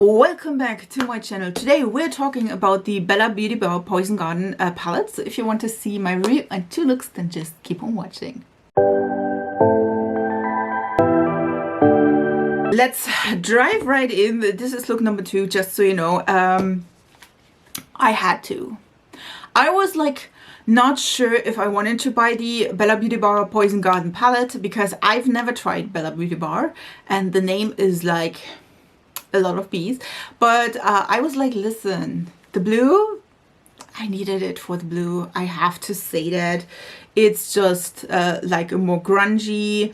Welcome back to my channel. Today we're talking about the Bella Beauty Bar Poison Garden palette. So if you want to see my review and 2 looks, then just keep on watching. Let's dive right in. This is look number 2, just so you know. I had to. I was like not sure if I wanted to buy the Bella Beauty Bar Poison Garden palette because I've never tried Bella Beauty Bar and the name is like a lot of bees, but I was like, listen, the blue, I needed it for the blue. I have to say that it's just like a more grungy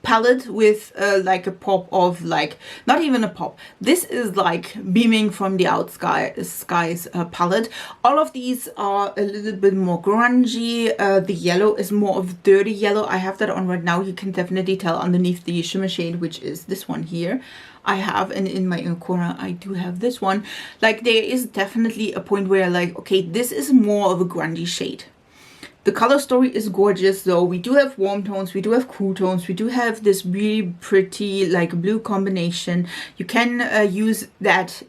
palette with like a pop of like, not even a pop. This is like beaming from the skies palette. All of these are a little bit more grungy. The yellow is more of dirty yellow. I have that on right now. You can definitely tell underneath the shimmer shade, which is this one here. I have, and in my inner corner I do have this one. Like there is definitely a point where like, okay, this is more of a grungy shade. The color story is gorgeous though. We do have warm tones, we do have cool tones, we do have this really pretty like blue combination. You can use that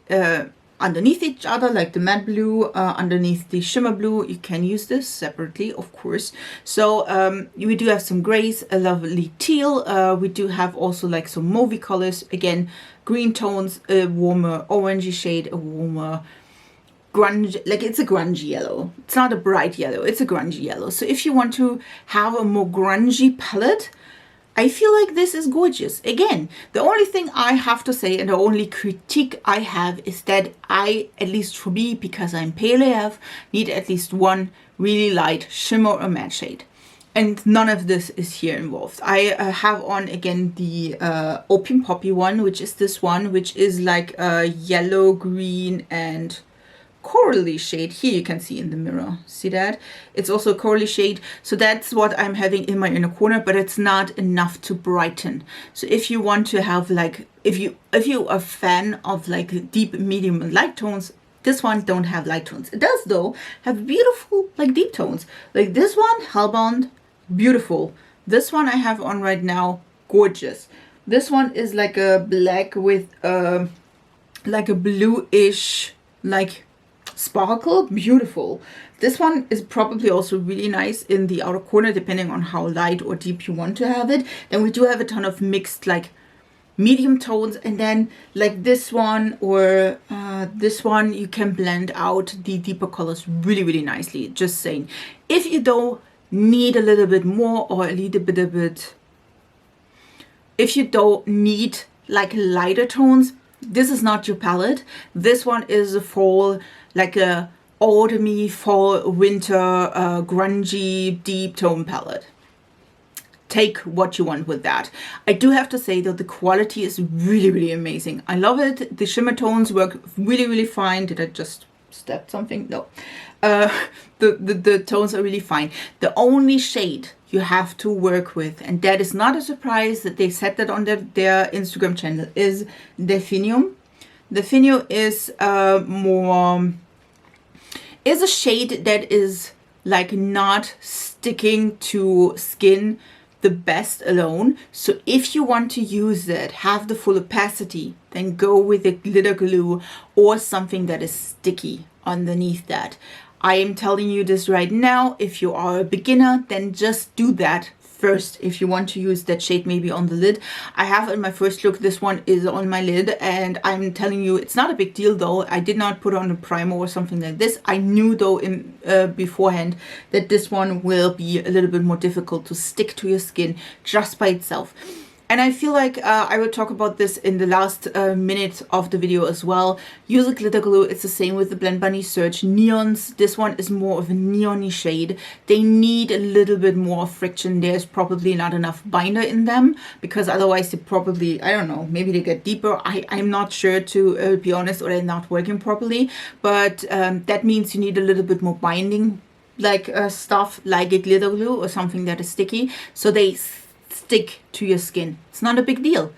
underneath each other, like the matte blue underneath the shimmer blue. You can use this separately, of course. So we do have some grays, a lovely teal. We do have also like some mauvey colors, again green tones, a warmer orangey shade, a warmer grunge, like it's a grungy yellow. It's not a bright yellow, it's a grungy yellow. So if you want to have a more grungy palette, I feel like this is gorgeous. Again, the only thing I have to say and the only critique I have is that I, at least for me, because I'm pale AF, need at least one really light shimmer or matte shade. And none of this is here involved. I have on again the Opium Poppy one, which is this one, which is like a yellow, green and corally shade. Here you can see in the mirror, see that it's also a corally shade. So that's what I'm having in my inner corner, but it's not enough to brighten. So if you want to have like, if you are a fan of like deep, medium and light tones, this one don't have light tones. It does though have beautiful like deep tones. Like this one, Hellbound, beautiful. This one I have on right now, gorgeous. This one is like a black with like a bluish like sparkle, beautiful. This one is probably also really nice in the outer corner, depending on how light or deep you want to have it. Then we do have a ton of mixed like medium tones, and then like this one or this one, you can blend out the deeper colors really, really nicely. Just saying, if you don't need a little bit more or a little bit, if you don't need like lighter tones, this is not your palette. This one is a fall, like a autumny, fall, winter, grungy, deep tone palette. Take what you want with that. I do have to say that the quality is really, really amazing. I love it. The shimmer tones work really, really fine. Did I just step something? No. The tones are really fine. The only shade you have to work with, and that is not a surprise that they said that on their Instagram channel, is Definium. Definium is is a shade that is like not sticking to skin the best alone. So if you want to use it, have the full opacity, then go with a glitter glue or something that is sticky underneath that. I am telling you this right now. If you are a beginner, then just do that first. If you want to use that shade maybe on the lid, I have in my first look, this one is on my lid, and I'm telling you, it's not a big deal though. I did not put on a primer or something like this. I knew though in beforehand that this one will be a little bit more difficult to stick to your skin just by itself. And I feel like I will talk about this in the last minute of the video as well. Use a glitter glue. It's the same with the Blend Bunny Search Neons. This one is more of a neon-y shade. They need a little bit more friction. There's probably not enough binder in them, because otherwise they probably, I don't know, maybe they get deeper. I'm not sure, to be honest, or they're not working properly. But that means you need a little bit more binding like stuff, like a glitter glue or something that is sticky, so they stick to your skin. It's not a big deal.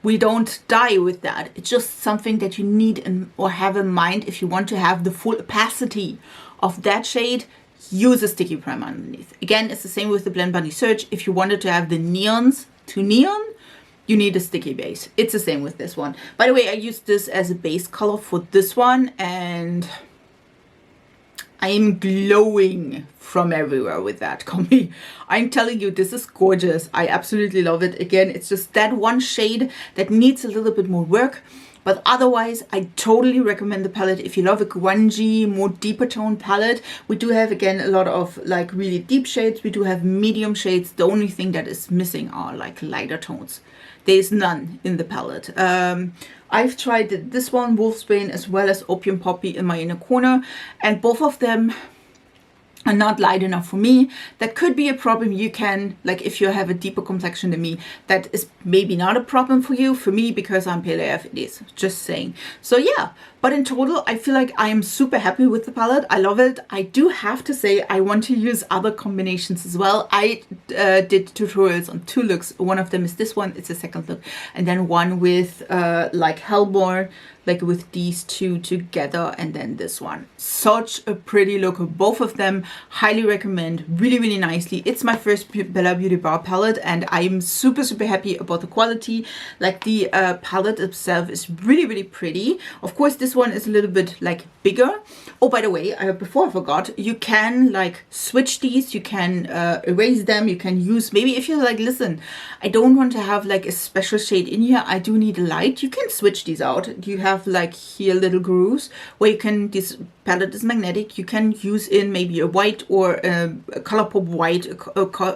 We don't die with that. It's just something that you need or have in mind if you want to have the full opacity of that shade. Use a sticky primer underneath. Again, it's the same with the Blend Bunny Search. If you wanted to have the neons to neon, you need a sticky base. It's the same with this one. By the way, I used this as a base color for this one, and I am glowing from everywhere with that combi. I'm telling you, this is gorgeous. I absolutely love it. Again, it's just that one shade that needs a little bit more work. But otherwise, I totally recommend the palette if you love a grungy, more deeper tone palette. We do have, again, a lot of like really deep shades. We do have medium shades. The only thing that is missing are like lighter tones. There's none in the palette. I've tried this one, Wolfsbane, as well as Opium Poppy in my inner corner. And both of them are not light enough for me. That could be a problem. You can, like, if you have a deeper complexion than me, that is maybe not a problem for you. For me, because I'm pale AF, it is. Just saying. So yeah, but in total, I feel like I am super happy with the palette. I love it. I do have to say I want to use other combinations as well. I did tutorials on 2 looks. One of them is this one. It's a second look. And then one with like Hellborn, like with these 2 together, and then this one. Such a pretty look. Both of them, highly recommend. Really, really nicely. It's my first Bella Beauty Bar palette, and I'm super, super happy about the quality. Like the palette itself is really, really pretty. Of course, this one is a little bit like bigger. Oh, by the way, before I forgot, you can like switch these. You can erase them. You can use, maybe if you're like, listen, I don't want to have like a special shade in here. I do need a light. You can switch these out. You have like here little grooves where you can, this palette is magnetic, you can use in maybe a white or a ColourPop white,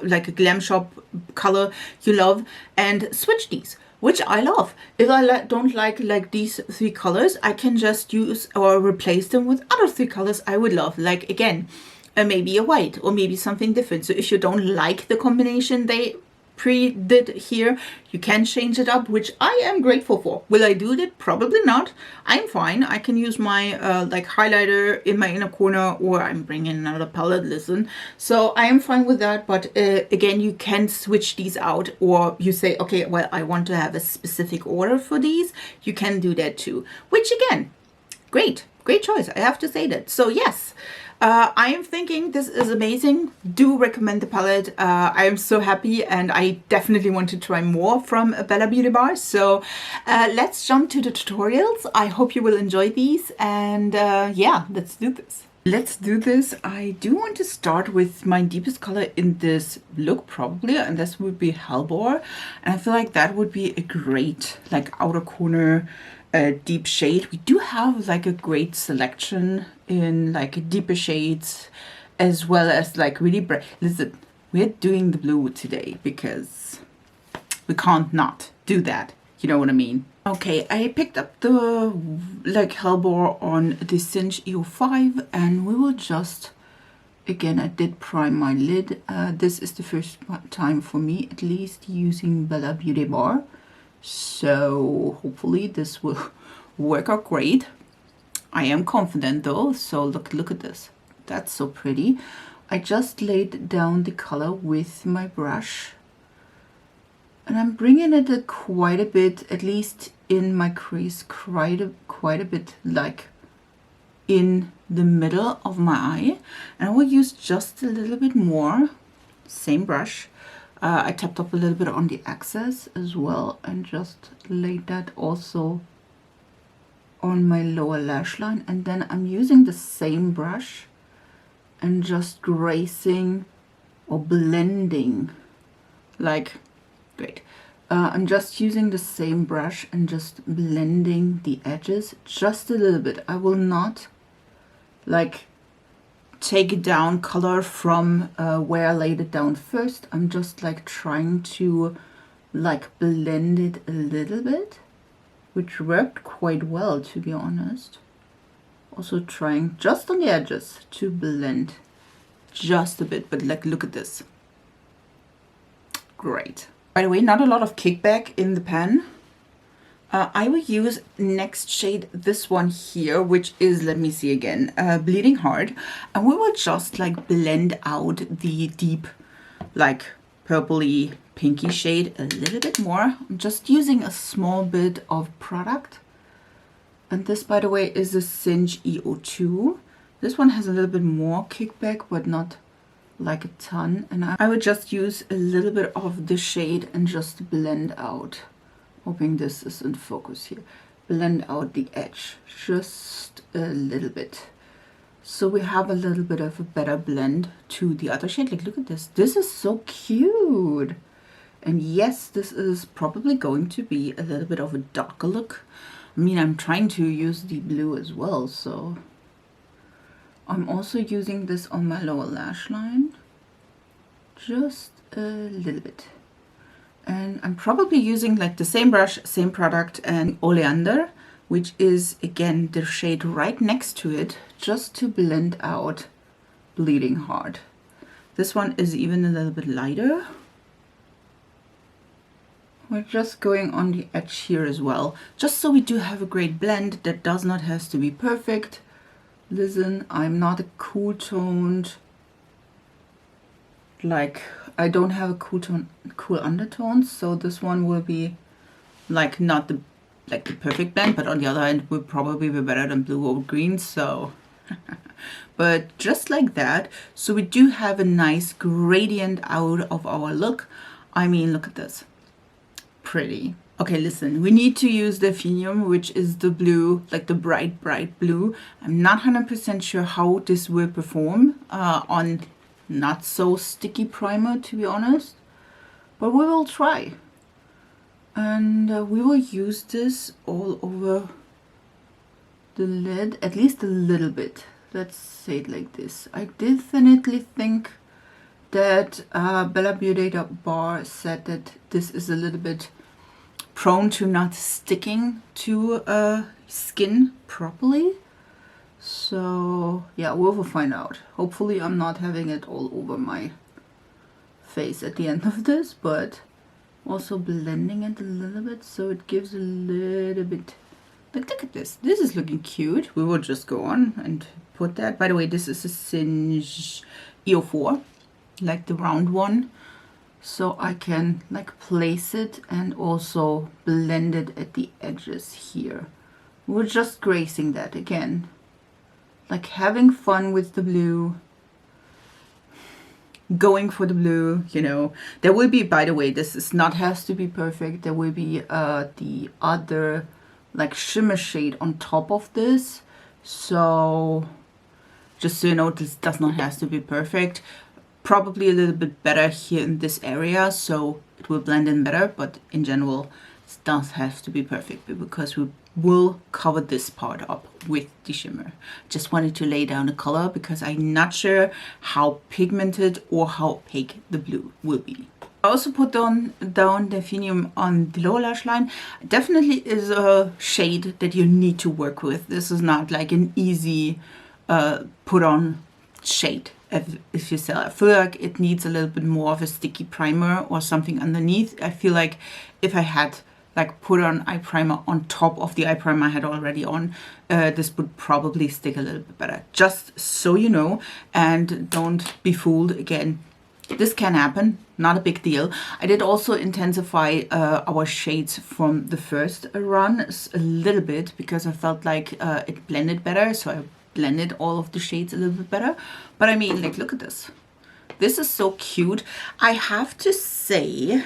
like a glam shop color you love, and switch these, which I love. If I don't like these 3 colors, I can just use or replace them with other 3 colors I would love, like again maybe a white or maybe something different. So if you don't like the combination they pre-did here, you can change it up, which I am grateful for. Will I do that? Probably not. I'm fine. I can use my like highlighter in my inner corner, or I'm bringing another palette, listen. So I am fine with that, but again, you can switch these out, or you say, okay, well, I want to have a specific order for these. You can do that too, which again, great choice. I have to say that. So yes, I am thinking this is amazing. Do recommend the palette. I am so happy, and I definitely want to try more from Bella Beauty Bar. So let's jump to the tutorials. I hope you will enjoy these, and yeah, let's do this. Let's do this. I do want to start with my deepest color in this look, probably, and this would be Hellbore. And I feel like that would be a great like outer corner deep shade. We do have like a great selection in like deeper shades, as well as like really bright. Listen, we're doing the blue today because we can't not do that. You know what I mean? Okay, I picked up the like Hellbore on the Cinch EO5, and we will just, again, I did prime my lid. This is the first time for me, at least, using Bella Beauty Bar. So hopefully this will work out great. I am confident though. So look at this. That's so pretty. I just laid down the color with my brush, and I'm bringing it quite a bit, at least in my crease, quite a bit, like in the middle of my eye. And I will use just a little bit more, same brush. I tapped up a little bit on the excess as well, and just laid that also on my lower lash line. And then I'm using the same brush and just gracing or blending, like, great. I'm just using the same brush and just blending the edges just a little bit. I will not like take down color from where I laid it down first. I'm just like trying to like blend it a little bit, which worked quite well, to be honest. Also trying just on the edges to blend just a bit, but like look at this. Great. By the way, not a lot of kickback in the pen. I will use next shade, this one here, which is, let me see again, Bleeding Heart. And we will just like blend out the deep, like purpley, pinky shade a little bit more. I'm just using a small bit of product. And this, by the way, is a Cinch EO2. This one has a little bit more kickback, but not like a ton. And I would just use a little bit of the shade and just blend out Hoping this is in focus here. Blend out the edge just a little bit. So we have a little bit of a better blend to the other shade. Like, look at this. This is so cute. And yes, this is probably going to be a little bit of a darker look. I mean, I'm trying to use the blue as well, so I'm also using this on my lower lash line. Just a little bit. And I'm probably using like the same brush, same product, and Oleander, which is again the shade right next to it, just to blend out Bleeding Heart. This one is even a little bit lighter. We're just going on the edge here as well, just so we do have a great blend that does not have to be perfect. Listen, I'm not a cool toned, like I don't have a cool undertones, so this one will be like not the perfect blend, but on the other hand will probably be better than blue or green, so but just like that. So we do have a nice gradient out of our look. I mean, look at this, pretty. Okay, listen, we need to use the Phenium, which is the blue, like the bright blue. I'm not 100% sure how this will perform on not so sticky primer, to be honest, but we will try. And we will use this all over the lid, at least a little bit. Let's say it like this. I definitely think that Bella Beaute Bar said that this is a little bit prone to not sticking to skin properly. So yeah, we will find out. Hopefully I'm not having it all over my face at the end of this, but also blending it a little bit so it gives a little bit, like, look at this. This is looking cute. We will just go on and put that. By the way, this is a Singe EO4, like the round one. So I can like place it and also blend it at the edges here. We're just gracing that again. Like having fun with the blue, going for the blue, you know. There will be, by the way, this is not has to be perfect. There will be the other like shimmer shade on top of this. So just so you know, this does not have to be perfect. Probably a little bit better here in this area, so it will blend in better, but in general it does have to be perfect because we will cover this part up with the shimmer. Just wanted to lay down the color because I'm not sure how pigmented or how opaque the blue will be. I also put down the Phenium on the lower lash line. Definitely is a shade that you need to work with. This is not like an easy put on shade. If you sell, I feel like it needs a little bit more of a sticky primer or something underneath. I feel like if I had like put on eye primer on top of the eye primer I had already on, this would probably stick a little bit better. Just so you know, and don't be fooled again. This can happen, not a big deal. I did also intensify our shades from the first run a little bit because I felt like it blended better, so I blended all of the shades a little bit better. But I mean, like, look at this. This is so cute. I have to say,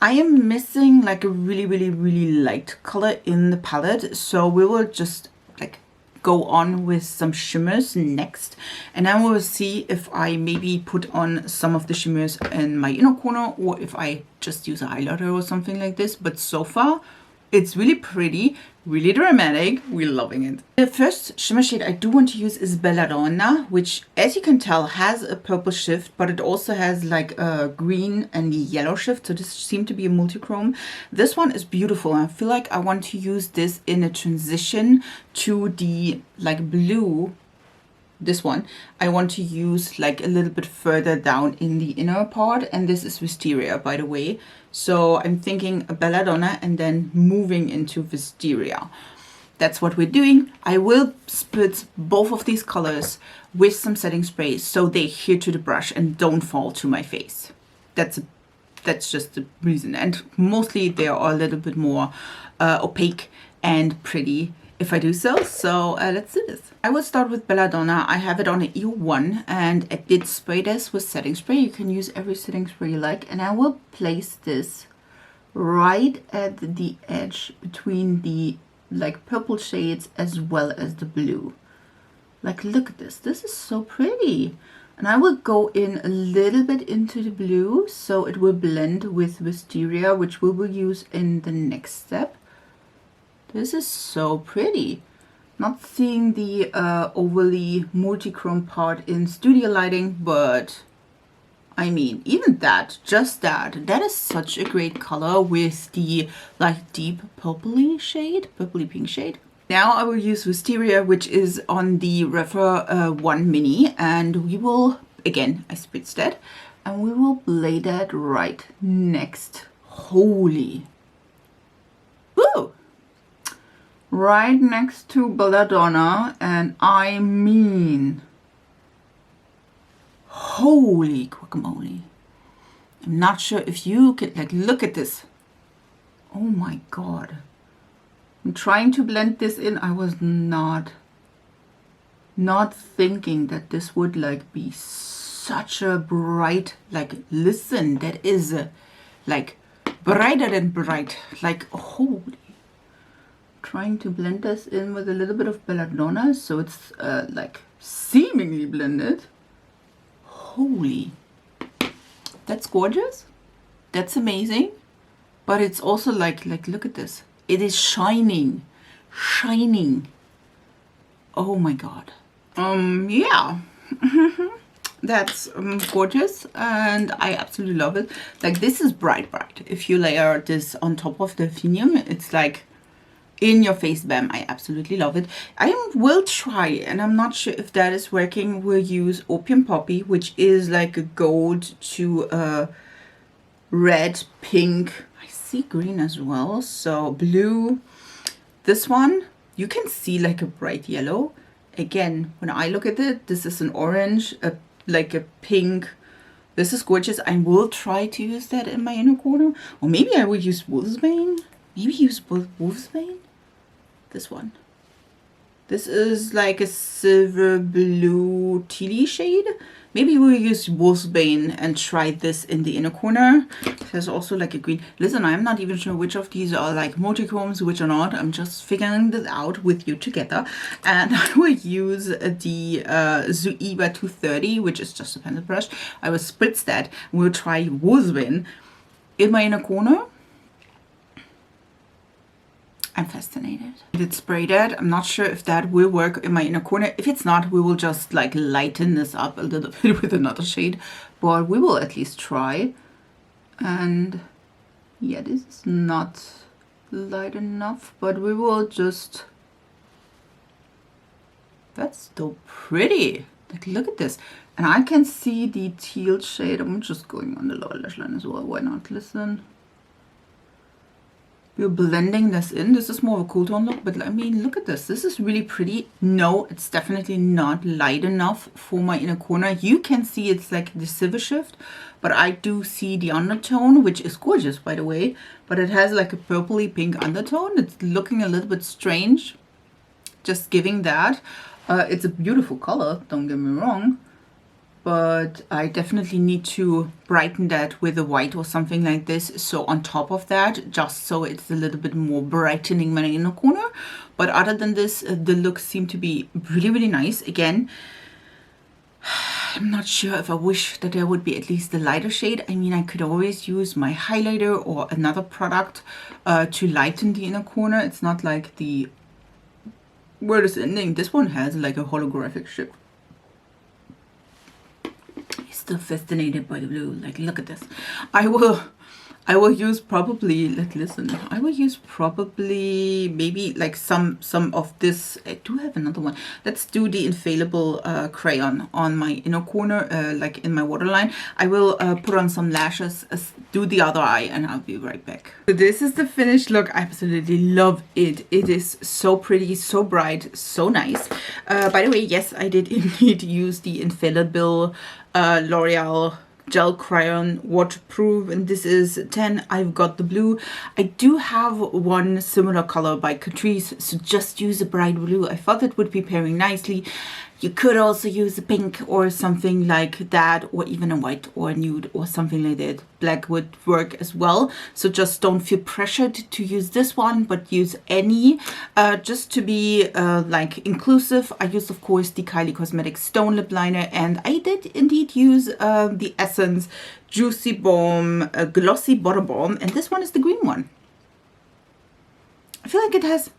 I am missing like a really light color in the palette, so we will just like go on with some shimmers next, and then we'll see if I maybe put on some of the shimmers in my inner corner or if I just use a highlighter or something like this. But so far it's really pretty, really dramatic. We're loving it. The first shimmer shade I do want to use is Belladonna, which, as you can tell, has a purple shift, but it also has like a green and yellow shift. So this seemed to be a multi-chrome. This one is beautiful. I feel like I want to use this in a transition to the like blue. This one I want to use like a little bit further down in the inner part, and this is Wisteria, by the way. So I'm thinking a Belladonna and then moving into Wisteria. That's what we're doing. I will split both of these colors with some setting spray so they adhere to the brush and don't fall to my face. That's just the reason, and mostly they are a little bit more opaque and pretty if I do so. So let's do this. I will start with Belladonna. I have it on an E1 and I did spray this with setting spray. You can use every setting spray you like, and I will place this right at the edge between the like purple shades as well as the blue. Like, look at this. This is so pretty. And I will go in a little bit into the blue so it will blend with Wisteria, which we will use in the next step. This is so pretty. Not seeing the overly multi-chrome part in studio lighting, but I mean, even that, just that is such a great color with the like deep purpley shade, purpley pink shade. Now I will use Wisteria, which is on the Refer 1 Mini, and we will, again, I spritzed that, and we will lay that right next. Holy. Woo! Right next to Belladonna, and I mean, holy guacamole. I'm not sure if you can, like, look at this. Oh my god. I'm trying to blend this in. I was not thinking that this would like be such a bright, like, listen, that is like brighter than bright, like, holy. Trying to blend this in with a little bit of Belladonna so it's like seemingly blended. Holy, that's gorgeous. That's amazing. But it's also like look at this. It is shining. Oh my god. Yeah. That's gorgeous, and I absolutely love it. Like, this is bright. If you layer this on top of the Finium, it's like in your face, bam. I absolutely love it. I will try, and I'm not sure if that is working. We'll use Opium Poppy, which is like a gold to red, pink. I see green as well, so blue. This one, you can see like a bright yellow. Again, when I look at it, this is an orange, like a pink. This is gorgeous. I will try to use that in my inner corner, or maybe I will use Wolfsbane. Maybe use Wolfsbane. This one. This is like a silver blue tealy shade. Maybe we'll use Wolfsbane and try this in the inner corner. There's also like a green. Listen, I'm not even sure which of these are like multichromes, which are not. I'm just figuring this out with you together. And I will use the Zoeva 230, which is just a pencil brush. I will spritz that. We'll try Wolfsbane in my inner corner. I'm fascinated. I did spray that. I'm not sure if that will work in my inner corner. If it's not, we will just like lighten this up a little bit with another shade. But we will at least try. And yeah, this is not light enough, but we will just... That's still pretty. Like, look at this. And I can see the teal shade. I'm just going on the lower lash line as well. Why not? Listen. We're blending this in. This is more of a cool tone look, but I mean, look at this. This is really pretty. No, it's definitely not light enough for my inner corner. You can see it's like the silver shift, but I do see the undertone, which is gorgeous, by the way. But it has like a purpley pink undertone. It's looking a little bit strange. Just giving that. It's a beautiful color, don't get me wrong. But I definitely need to brighten that with a white or something like this. So on top of that, just so it's a little bit more brightening my inner corner. But other than this, the looks seem to be really, really nice. Again, I'm not sure if I wish that there would be at least a lighter shade. I mean, I could always use my highlighter or another product to lighten the inner corner. It's not like the word is ending. This one has like a holographic shape. Still fascinated by the blue. Like, look at this. I will use probably, like, listen, I will use probably maybe like some of this. I do have another one. Let's do the infallible crayon on my inner corner, like in my waterline. I will put on some lashes, do the other eye, and I'll be right back. So this is the finished look. I absolutely love it. It is so pretty, so bright, so nice. By the way, yes, I did indeed use the infallible L'Oreal gel crayon, waterproof, and this is 10. I've got the blue. I do have one similar color by Catrice, so just use a bright blue. I thought it would be pairing nicely. You could also use a pink or something like that, or even a white or a nude or something like that. Black would work as well. So just don't feel pressured to use this one, but use any, just to be like inclusive. I used, of course, the Kylie Cosmetics Stone Lip Liner, and I did indeed use the Essence Juicy Balm Glossy Bottle Balm, and this one is the green one. I feel like it has,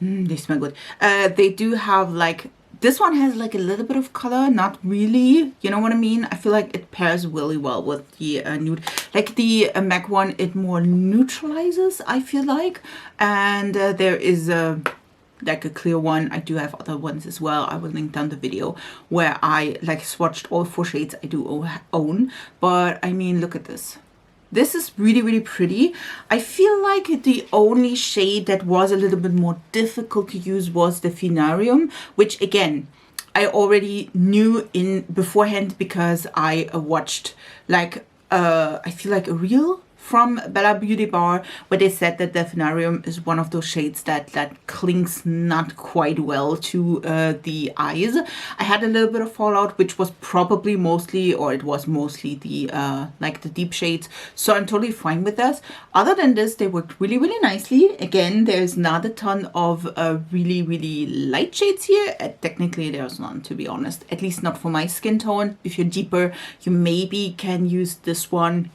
they smell good. They do have like, this one has like a little bit of color, not really, you know what I mean? I feel like it pairs really well with the nude. Like the MAC one, it more neutralizes, I feel like. And there is like a clear one. I do have other ones as well. I will link down the video where I like swatched all 4 shades I do own. But I mean, look at this. This is really, really pretty. I feel like the only shade that was a little bit more difficult to use was the Phenarium, which again, I already knew in beforehand because I watched like, I feel like a reel from Bella Beauty Bar where they said that the Phenarium is one of those shades that clings not quite well to the eyes. I had a little bit of fallout, which was probably mostly, or it was mostly the like the deep shades, so I'm totally fine with this. Other than this, they worked really, really nicely. Again, there's not a ton of really, really light shades here. Technically there's none, to be honest, at least not for my skin tone. If you're deeper, you maybe can use this one.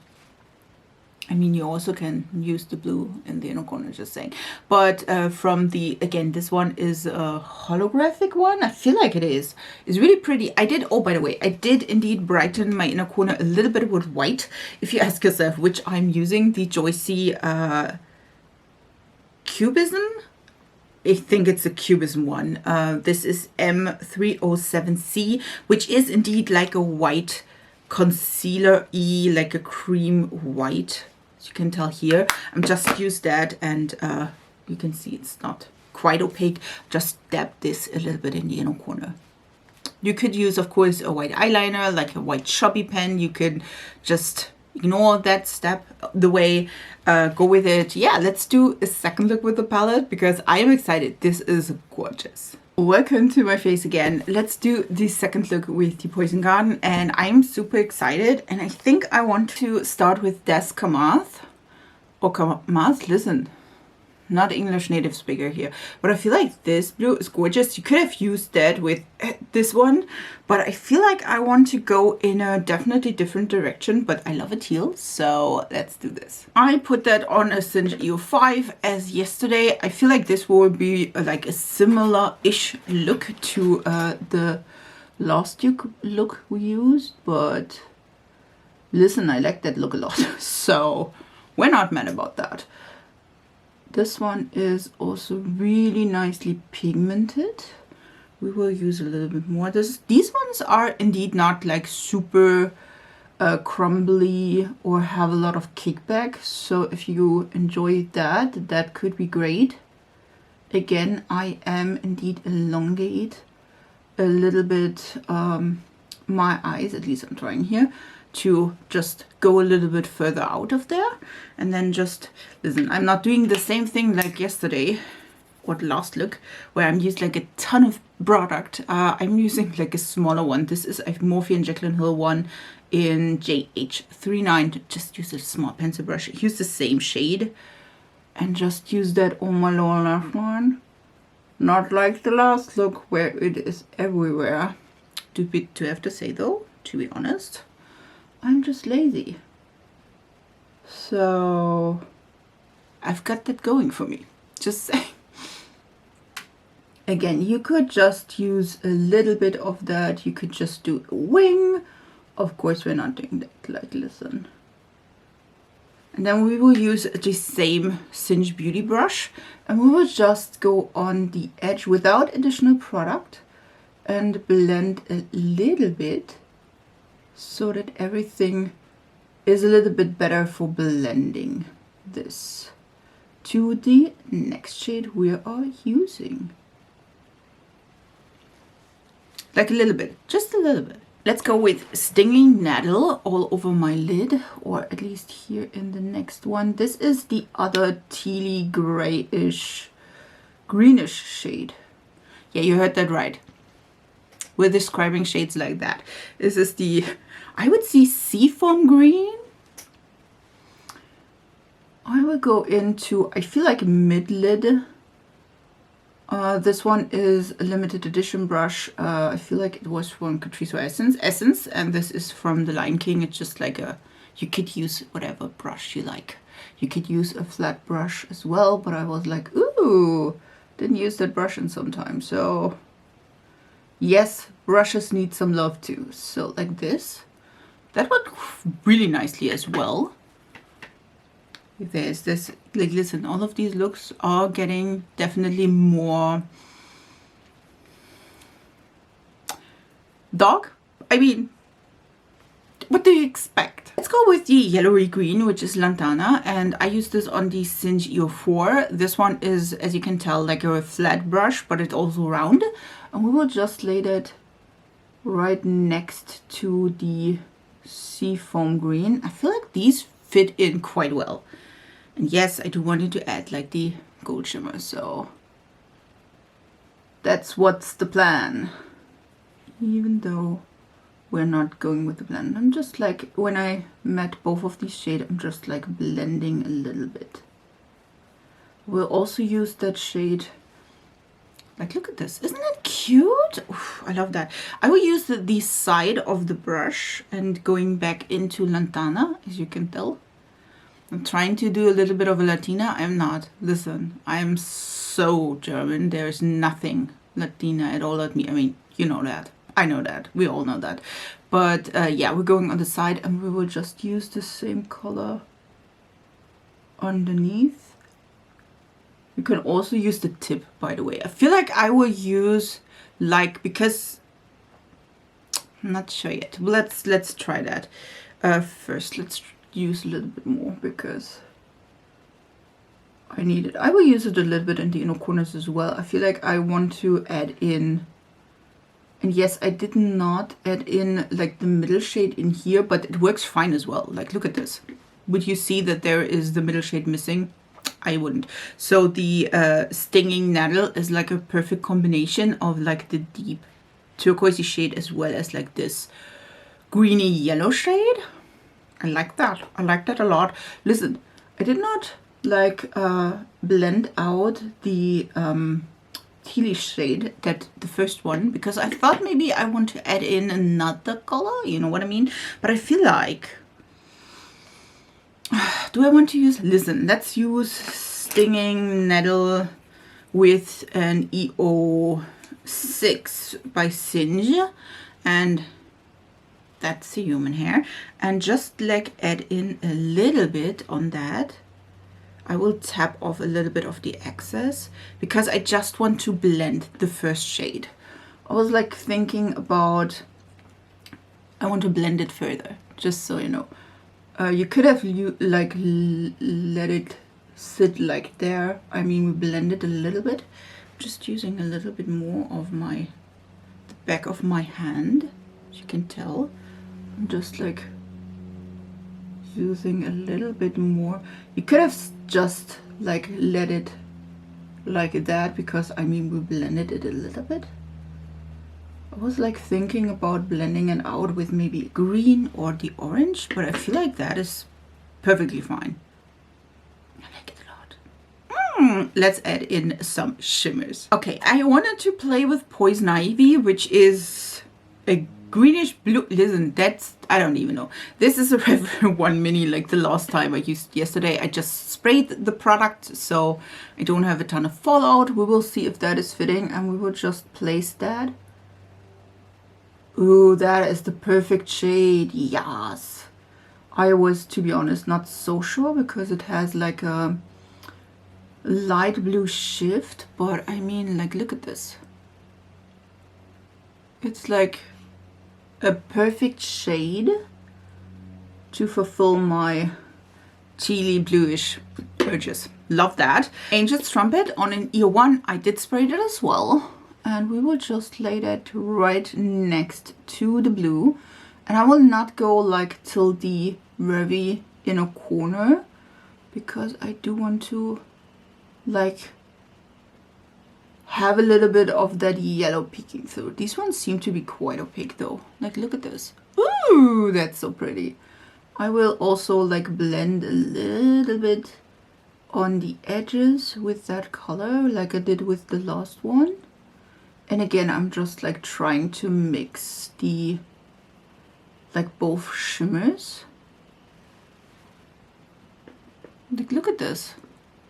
I mean, you also can use the blue in the inner corner, just saying. But from the, again, this one is a holographic one. I feel like it is. It's really pretty. I did, oh, by the way, I did indeed brighten my inner corner a little bit with white. If you ask yourself which I'm using, the Joycey Cubism. I think it's a Cubism one. This is M307C, which is indeed like a white concealer-y, like a cream white. You can tell here, I'm just used that, and you can see it's not quite opaque. Just dab this a little bit in the inner corner. You could use, of course, a white eyeliner, like a white Sharpie pen. You could just ignore that step the way, go with it. Yeah, let's do a second look with the palette because I am excited. This is gorgeous. Welcome to my face again. Let's do the second look with the Poison Garden, and I'm super excited, and I think I want to start with Des Kamath. Or Kamath, listen, not English native speaker here, but I feel like this blue is gorgeous. You could have used that with this one, but I feel like I want to go in a definitely different direction, but I love a teal, so let's do this. I put that on a Singe EO5 as yesterday. I feel like this will be like a similar-ish look to the last look we used, but listen, I like that look a lot, so we're not mad about that. This one is also really nicely pigmented. We will use a little bit more. These ones are indeed not like super crumbly or have a lot of kickback. So if you enjoy that, that could be great. Again, I am indeed elongate a little bit my eyes, at least I'm trying here, to just go a little bit further out of there, and then just listen, I'm not doing the same thing like yesterday or the last look where I'm using like a ton of product. I'm using like a smaller one. This is a Morphe and Jaclyn Hill one in JH39. Just use a small pencil brush, use the same shade, and just use that on my lower left one. Not like the last look where it is everywhere. Stupid to have to say though, to be honest. I'm just lazy. So I've got that going for me. Just saying. Again, you could just use a little bit of that. You could just do a wing. Of course, we're not doing that. Like, listen. And then we will use the same Singe Beauty brush, and we will just go on the edge without additional product and blend a little bit, so that everything is a little bit better for blending this to the next shade we are using. Like a little bit, just a little bit. Let's go with Stinging Nettle all over my lid, or at least here in the next one. This is the other tealy grayish, greenish shade. Yeah, you heard that right. We're describing shades like that. This is the, I would say, seafoam green. I will go into, I feel like mid-lid. This one is a limited edition brush. I feel like it was from Catrice Essence, and this is from the Lion King. It's just like a, you could use whatever brush you like. You could use a flat brush as well, but I was like, ooh, didn't use that brush in some time. So yes, brushes need some love too. So like this, that worked really nicely as well. There's this, like, listen, all of these looks are getting definitely more dark. I mean, what do you expect? Let's go with the yellowy green, which is Lantana, and I use this on the Singe EO4. This one is, as you can tell, like a flat brush, but it's also round. And we will just lay that right next to the seafoam green. I feel like these fit in quite well. And yes, I do wanted to add like the gold shimmer, so that's what's the plan. Even though we're not going with the blend, I'm just like, when I met both of these shades, I'm just like blending a little bit. We'll also use that shade, like, look at this, isn't that cute? Oof, I love that. I will use the side of the brush and going back into Lantana, as you can tell. I'm trying to do a little bit of a Latina. I'm not. Listen, I am so German. There's nothing Latina at all at me. I mean, you know that. I know that. We all know that. But yeah, we're going on the side, and we will just use the same color underneath. You can also use the tip, by the way. I feel like I will use, like, because I'm not sure yet. Let's try that. First, let's use a little bit more because I need it. I will use it a little bit in the inner corners as well. I feel like I want to add in, and yes, I did not add in like the middle shade in here, but it works fine as well. Like, look at this. Would you see that there is the middle shade missing? I wouldn't. So the Stinging Nettle is like a perfect combination of like the deep turquoisey shade as well as like this greeny yellow shade. I like that. I like that a lot. Listen, I did not like blend out the tealish shade, that the first one, because I thought maybe I want to add in another color, you know what I mean? But I feel like, do I want to use, listen, let's use Stinging Nettle with an EO6 by Singe, and that's the human hair, and just like add in a little bit on that. I will tap off a little bit of the excess because I just want to blend the first shade. I was like thinking about, I want to blend it further, just so you know. You could have like let it sit like there. I mean, we blended a little bit. Just using a little bit more of the back of my hand, as you can tell. I'm just like using a little bit more. You could have just like let it like that, because I mean, we blended it a little bit. I was like thinking about blending it out with maybe green or the orange, but I feel like that is perfectly fine. I like it a lot. Let's add in some shimmers. Okay, I wanted to play with Poison Ivy, which is a greenish blue. Listen, that's, I don't even know. This is a Rev 1 mini, like the last time I used yesterday. I just sprayed the product, so I don't have a ton of fallout. We will see if that is fitting, and we will just place that. Ooh, that is the perfect shade. Yes. I was, to be honest, not so sure because it has like a light blue shift, but I mean, like, look at this. It's like a perfect shade to fulfill my tealy bluish urges. Love that. Angel's Trumpet on an EO1. I did spray that as well. And we will just lay that right next to the blue. And I will not go like till the very inner corner, because I do want to like have a little bit of that yellow peeking through. These ones seem to be quite opaque though. Like, look at this. Ooh, that's so pretty. I will also like blend a little bit on the edges with that color like I did with the last one. And again, I'm just like trying to mix the like both shimmers. Like, look at this.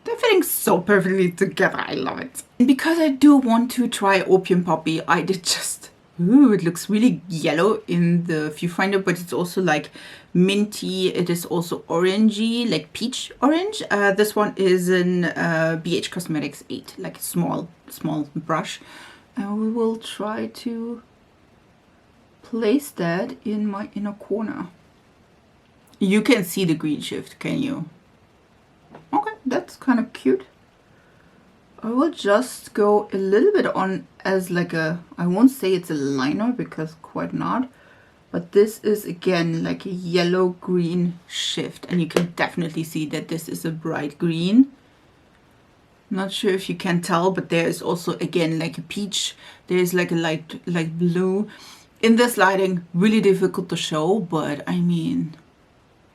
They're fitting so perfectly together. I love it. And because I do want to try Opium Poppy, I did just... Ooh, it looks really yellow in the viewfinder, but it's also like minty. It is also orangey, like peach orange. This one is an BH Cosmetics 8, like a small brush. And we will try to place that in my inner corner. You can see the green shift, can you? Okay, that's kind of cute. I will just go a little bit on as like a, I won't say it's a liner because quite not, but this is again like a yellow green shift, and you can definitely see that this is a bright green. Not sure if you can tell, but there is also again like a peach. There's like a light blue. In this lighting, really difficult to show, but I mean,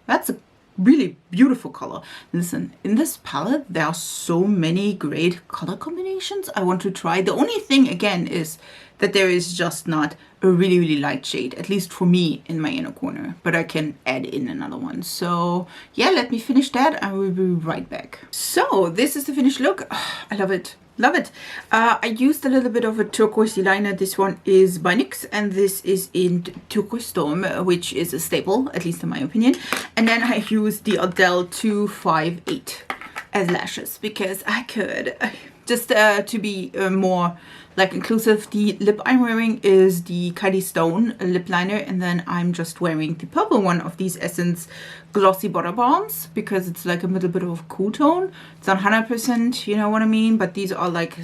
that's a really beautiful color. Listen, in this palette there are so many great color combinations I want to try. The only thing again is that there is just not a really light shade, at least for me, in my inner corner, but I can add in another one. So yeah, let me finish that. I will be right back. So this is the finished look. I love it. Love it. I used a little bit of a turquoise liner. This one is by NYX, and this is in Turquoise Storm, which is a staple, at least in my opinion. And then I used the Adele 258 as lashes because I could. Just to be more like inclusive, the lip I'm wearing is the Kylie Stone lip liner, and then I'm just wearing the purple one of these Essence Glossy Butter Balms because it's like a little bit of a cool tone. It's not 100%, you know what I mean, but these are like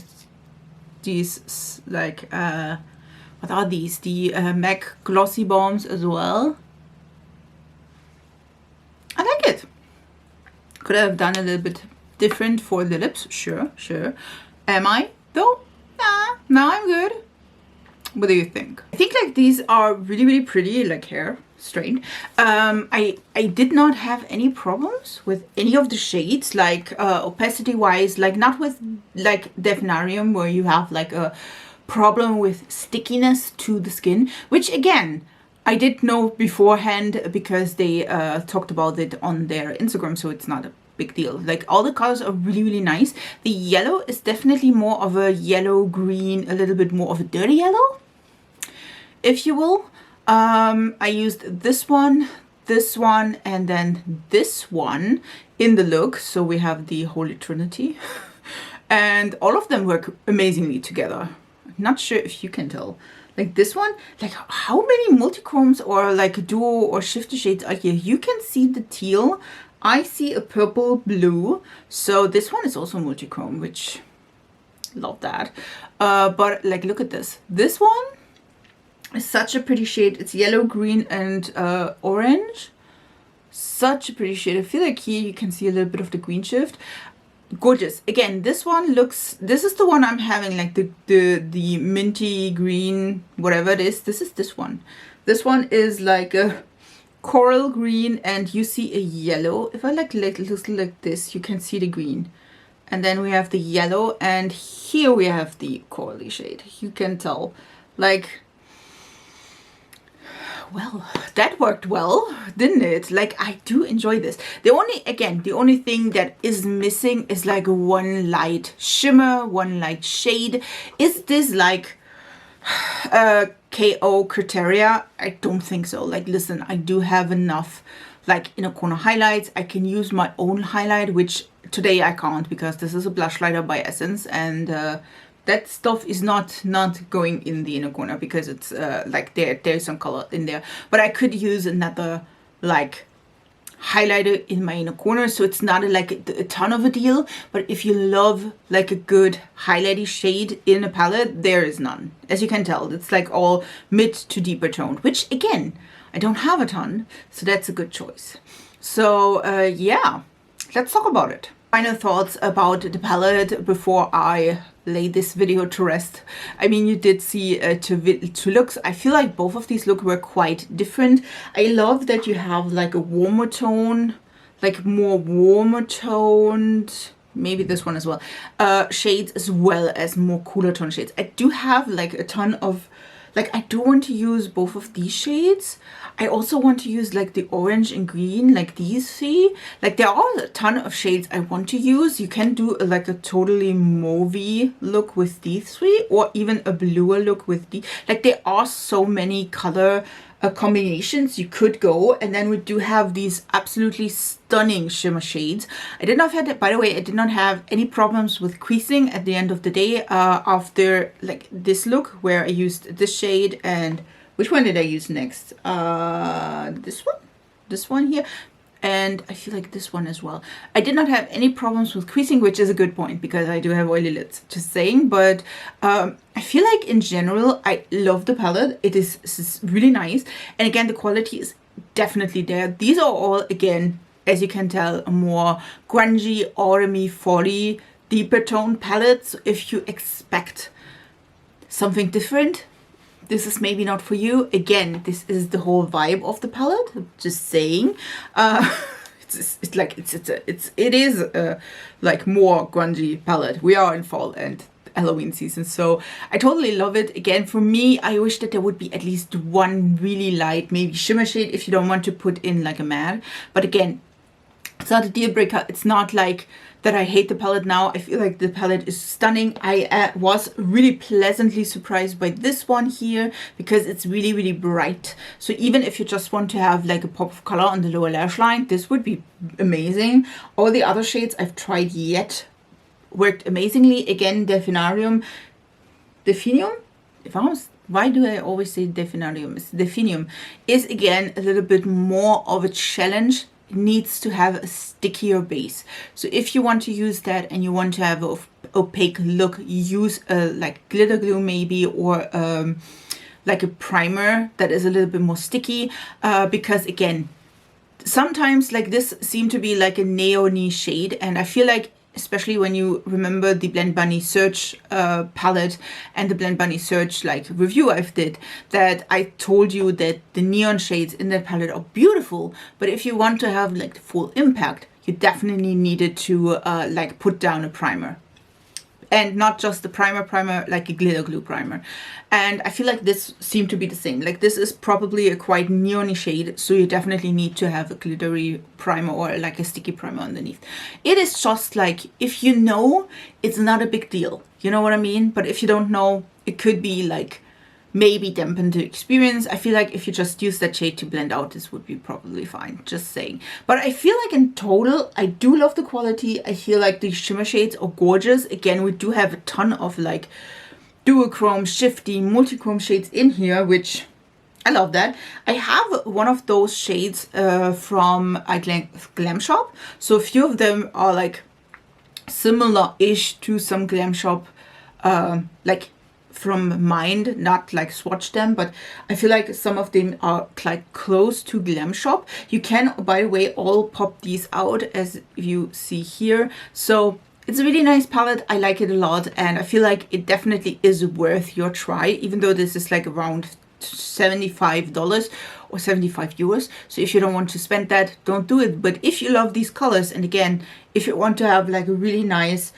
these like what are these? The MAC Glossy Balms as well. I like it. Could I have done a little bit different for the lips? Sure. Am I though? Nah, no, I'm good. What do you think? I think like these are really pretty, like hair straight. I did not have any problems with any of the shades, like opacity wise, like not with like Defnarium where you have like a problem with stickiness to the skin, which again I did know beforehand because they talked about it on their Instagram, so it's not a big deal. Like all the colors are really nice. The yellow is definitely more of a yellow green, a little bit more of a dirty yellow, if you will. I used this one, and then this one in the look, so we have the Holy Trinity. And all of them work amazingly together. Not sure if you can tell. Like this one, like how many multichromes or like duo or shifter shades are here? You can see the teal. I see a purple blue. So this one is also multichrome, which love that. But like, look at this. This one is such a pretty shade. It's yellow, green, and orange. Such a pretty shade. I feel like here you can see a little bit of the green shift. Gorgeous. Again, this one looks, this is the one I'm having, like the minty green, whatever it is. This is this one. This one is like a coral green, and you see a yellow. If I like looks like this, you can see the green. And then we have the yellow, and here we have the corally shade. You can tell, like, well, that worked well, didn't it? Like, I do enjoy this. The only thing that is missing is like one light shimmer, one light shade. Is this like KO criteria? I don't think so. Like, listen, I do have enough like inner corner highlights. I can use my own highlight, which today I can't because this is a blush lighter by Essence, and that stuff is not going in the inner corner because it's like there's some color in there. But I could use another like highlighter in my inner corner, so it's not like a ton of a deal. But if you love like a good highlighty shade in a palette, there is none. As you can tell, it's like all mid to deeper toned, which again, I don't have a ton, so that's a good choice. So yeah, let's talk about it. Final thoughts about the palette before I lay this video to rest. I mean, you did see two looks. I feel like both of these looks were quite different. I love that you have like a warmer tone, like more warmer toned, maybe this one as well, shades, as well as more cooler tone shades. I do have like a ton of, like, I do want to use both of these shades. I also want to use like the orange and green, like these three. Like there are a ton of shades I want to use. You can do like a totally mauvey look with these three, or even a bluer look with the, like there are so many color combinations you could go. And then we do have these absolutely stunning shimmer shades. I did not have, by the way, I did not have any problems with creasing at the end of the day after like this look where I used this shade. And which one did I use next? This one here. And I feel like this one as well. I did not have any problems with creasing, which is a good point because I do have oily lids, just saying. But I feel like in general, I love the palette. It is really nice. And again, the quality is definitely there. These are all, again, as you can tell, more grungy, autumny, fally, deeper tone palettes. So if you expect something different, this is maybe not for you. Again, this is the whole vibe of the palette. Just saying, it is like more grungy palette. We are in fall and Halloween season, so I totally love it. Again, for me, I wish that there would be at least one really light, maybe shimmer shade if you don't want to put in like a matte. But again, it's not a deal breaker. It's not like that I hate the palette now. I feel like the palette is stunning. I was really pleasantly surprised by this one here because it's really, really bright. So even if you just want to have like a pop of color on the lower lash line, this would be amazing. All the other shades I've tried yet worked amazingly. Again, Definium. Why do I always say Definium? It's Definium is again a little bit more of a challenge. It needs to have a stickier base. So if you want to use that and you want to have an opaque look, use like glitter glue maybe, or like a primer that is a little bit more sticky, because again, sometimes like this seemed to be like a neon-y shade, and I feel like, especially when you remember the Blend Bunny Search palette and the Blend Bunny Search like review I've did, that I told you that the neon shades in that palette are beautiful, but if you want to have like the full impact, you definitely needed to like put down a primer. And not just the primer, like a glitter glue primer. And I feel like this seemed to be the same. Like this is probably a quite neon-y shade, so you definitely need to have a glittery primer or like a sticky primer underneath. It is just like, if you know, it's not a big deal. You know what I mean? But if you don't know, it could be like maybe dampen the experience. I feel like if you just use that shade to blend out, this would be probably fine, just saying. But I feel like in total, I do love the quality. I feel like the shimmer shades are gorgeous. Again, we do have a ton of like duochrome, shifty, multi-chrome shades in here, which I love that. I have one of those shades from Glam Shop. So a few of them are like similar-ish to some Glam Shop, like from Mind, not like swatch them, but I feel like some of them are like close to Glam Shop. You can, by the way, all pop these out as you see here. So it's a really nice palette. I like it a lot, and I feel like it definitely is worth your try, even though this is like around $75 or 75 euros. So if you don't want to spend that, don't do it. But if you love these colors, and again, if you want to have like a really nice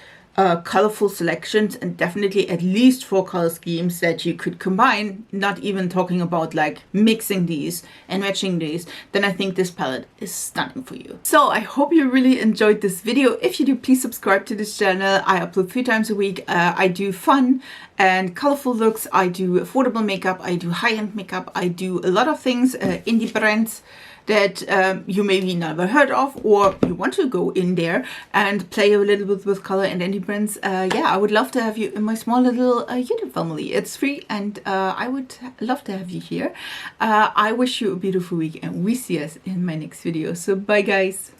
colorful selections, and definitely at least 4 color schemes that you could combine, not even talking about like mixing these and matching these, then I think this palette is stunning for you. So I hope you really enjoyed this video. If you do, please subscribe to this channel. I upload 3 times a week. I do fun and colorful looks. I do affordable makeup. I do high-end makeup. I do a lot of things, indie brands that you maybe never heard of, or you want to go in there and play a little bit with color and indie brands. Yeah, I would love to have you in my small little YouTube family. It's free, and I would love to have you here. I wish you a beautiful week, and we see us in my next video. So bye guys.